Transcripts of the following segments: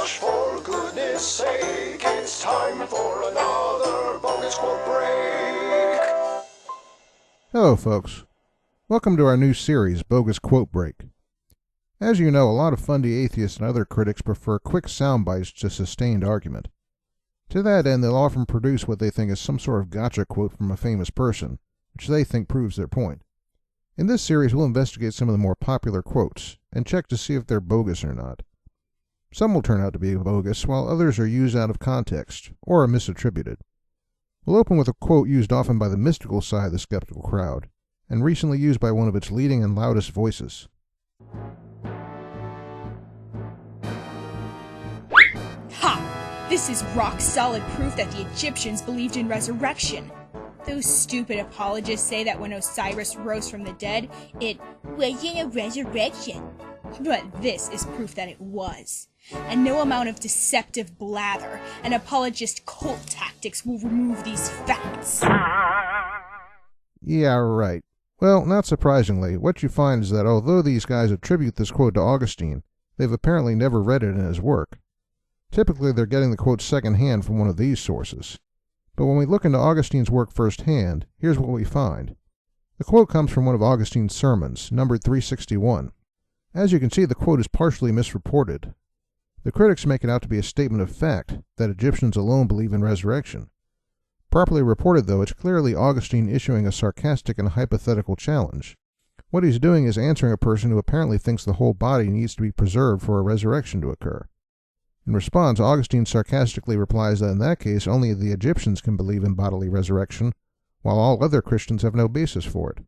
gosh, for goodness sake, it's time for another Bogus Quote Break. Hello, folks. Welcome to our new series, Bogus Quote Break. As you know, a lot of fundy atheists and other critics prefer quick sound bites to sustained argument. To that end, they'll often produce what they think is some sort of gotcha quote from a famous person, which they think proves their point. In this series, we'll investigate some of the more popular quotes, and check to see if they're bogus or not. Some will turn out to be bogus, while others are used out of context, or are misattributed. We'll open with a quote used often by the mystical side of the skeptical crowd, and recently used by one of its leading and loudest voices. Ha! This is rock-solid proof that the Egyptians believed in resurrection. Those stupid apologists say that when Osiris rose from the dead, it wasn't a resurrection. But this is proof that it was. And no amount of deceptive blather and apologist cult tactics will remove these facts. Yeah, right. Well, not surprisingly, what you find is that although these guys attribute this quote to Augustine, they've apparently never read it in his work. Typically, they're getting the quote secondhand from one of these sources. But when we look into Augustine's work firsthand, here's what we find. The quote comes from one of Augustine's sermons, numbered 361. As you can see, the quote is partially misreported. The critics make it out to be a statement of fact that Egyptians alone believe in resurrection. Properly reported, though, it's clearly Augustine issuing a sarcastic and hypothetical challenge. What he's doing is answering a person who apparently thinks the whole body needs to be preserved for a resurrection to occur. In response, Augustine sarcastically replies that in that case only the Egyptians can believe in bodily resurrection, while all other Christians have no basis for it.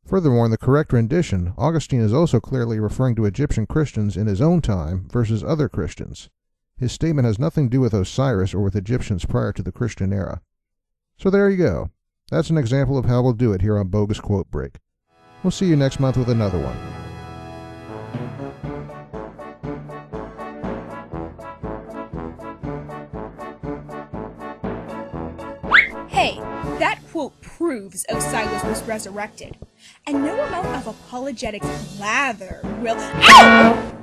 Furthermore, in the correct rendition, Augustine is also clearly referring to Egyptian Christians in his own time versus other Christians. His statement has nothing to do with Osiris or with Egyptians prior to the Christian era. So there you go. That's an example of how we'll do it here on Bogus Quote Break. We'll see you next month with another one. Hey, that quote proves Osiris was resurrected. And no amount of apologetic blather will— Ow!